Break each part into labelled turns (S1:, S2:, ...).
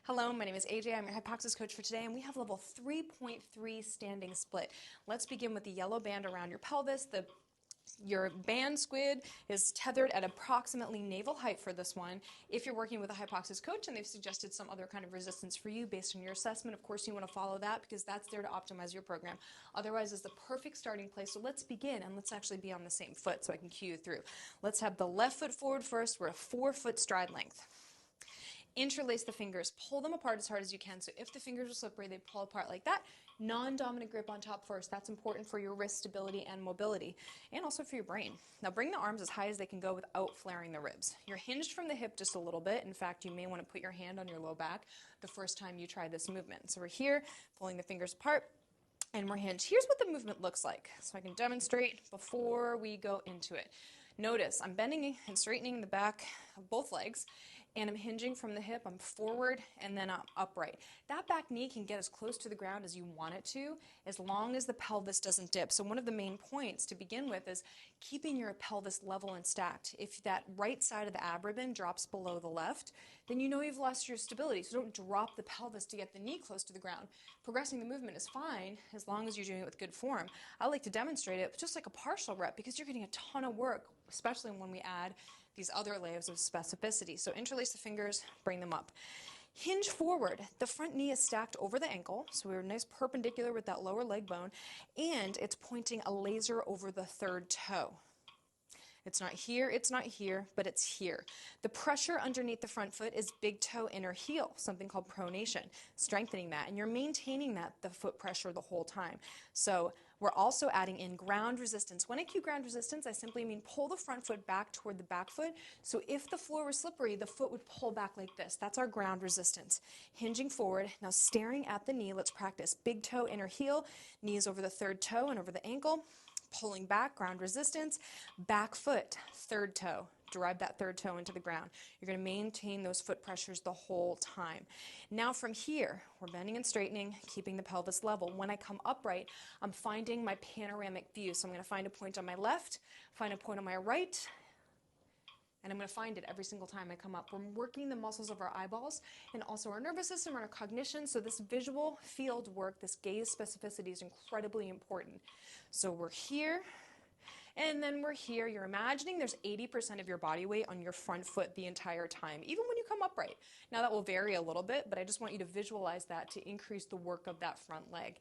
S1: Hello, my name is AJ. I'm your HYPOXiX coach for today, and we have level 3.3 standing split. Let's begin with the yellow band around your pelvis. Your band squid is tethered at approximately navel height for this one. If you're working with a HYPOXiX coach and they've suggested some other kind of resistance for you based on your assessment, of course you want to follow that because that's there to optimize your program. Otherwise, it's the perfect starting place. So let's begin, and let's actually be on the same foot so I can cue you through. Let's have the left foot forward first. We're a 4-foot stride length. Interlace the fingers, pull them apart as hard as you can. So if the fingers are slippery, they pull apart like that. Non-dominant grip on top first. That's important for your wrist stability and mobility, and also for your brain. Now bring the arms as high as they can go without flaring the ribs. You're hinged from the hip just a little bit. In fact, you may want to put your hand on your low back the first time you try this movement. So we're here, pulling the fingers apart, and we're hinged. Here's what the movement looks like, so I can demonstrate before we go into it. Notice I'm bending and straightening the back of both legs, and I'm hinging from the hip. I'm forward and then I'm upright. That back knee can get as close to the ground as you want it to, as long as the pelvis doesn't dip. So one of the main points to begin with is keeping your pelvis level and stacked. If that right side of the ab ribbon drops below the left, then you know you've lost your stability. So don't drop the pelvis to get the knee close to the ground. Progressing the movement is fine as long as you're doing it with good form. I like to demonstrate it just like a partial rep because you're getting a ton of work, especially when we add these other layers of specificity. So interlace the fingers, bring them up. Hinge forward. The front knee is stacked over the ankle, so we're nice perpendicular with that lower leg bone, and it's pointing a laser over the third toe. It's not here, but it's here. The pressure underneath the front foot is big toe inner heel, something called pronation, strengthening that, and you're maintaining the foot pressure the whole time. So we're also adding in ground resistance. When I cue ground resistance, I simply mean pull the front foot back toward the back foot. So if the floor was slippery, the foot would pull back like this. That's our ground resistance. Hinging forward, now staring at the knee, let's practice big toe inner heel, knees over the third toe and over the ankle. Pulling back, ground resistance, back foot, third toe. Drive that third toe into the ground. You're going to maintain those foot pressures the whole time. Now from here, we're bending and straightening, keeping the pelvis level. When I come upright, I'm finding my panoramic view. So I'm going to find a point on my left, find a point on my right, and I'm going to find it every single time I come up. We're working the muscles of our eyeballs and also our nervous system and our cognition. So this visual field work, this gaze specificity is incredibly important. So we're here, and then we're here. You're imagining there's 80% of your body weight on your front foot the entire time, even when you come upright. Now that will vary a little bit, but I just want you to visualize that to increase the work of that front leg.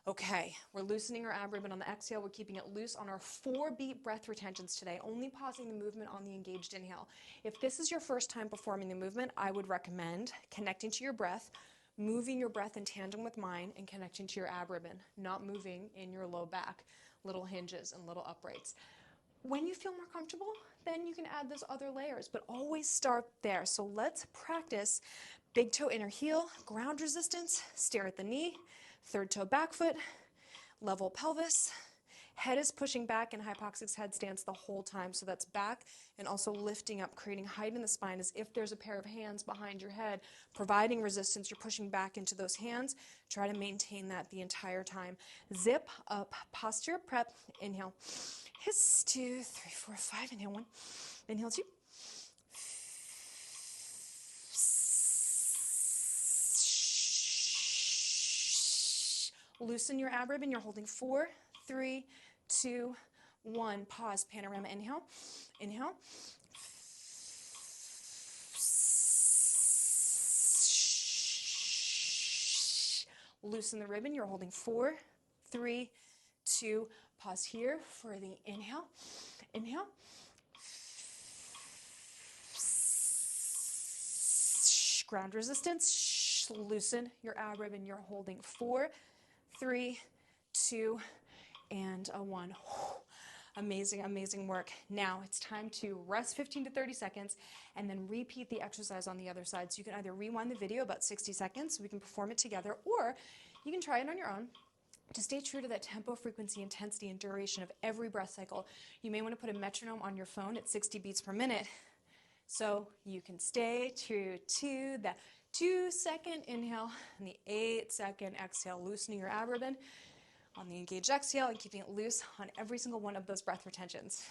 S1: Okay, we're loosening our ab ribbon on the exhale. We're keeping it loose on our 4-beat breath retentions today, only pausing the movement on the engaged inhale. If this is your first time performing the movement, I would recommend connecting to your breath, moving your breath in tandem with mine, and connecting to your ab ribbon, not moving in your low back, little hinges and little uprights. When you feel more comfortable, then you can add those other layers, but always start there. So let's practice big toe inner heel, ground resistance, stare at the knee, third toe back foot, level pelvis. Head is pushing back in HYPOXiX headstands the whole time, so that's back and also lifting up, creating height in the spine as if there's a pair of hands behind your head, providing resistance. You're pushing back into those hands. Try to maintain that the entire time. Zip up, posture prep, inhale. Hiss, 2, 3, 4, 5, inhale 1, inhale 2. Loosen your ab ribbon, you're holding 4, 3, 2, 1. Pause, panorama, inhale, inhale. Loosen the ribbon, you're holding 4, 3, 2. Pause here for the inhale, inhale. Ground resistance, loosen your ab ribbon, you're holding 4, 3, 2, and a 1. Amazing, amazing work. Now it's time to rest 15 to 30 seconds and then repeat the exercise on the other side. So you can either rewind the video about 60 seconds so we can perform it together, or you can try it on your own. To stay true to that tempo, frequency, intensity, and duration of every breath cycle, you may want to put a metronome on your phone at 60 beats per minute so you can stay true to that 2-second inhale and the 8-second exhale, loosening your ab ribbon on the engaged exhale and keeping it loose on every single one of those breath retentions.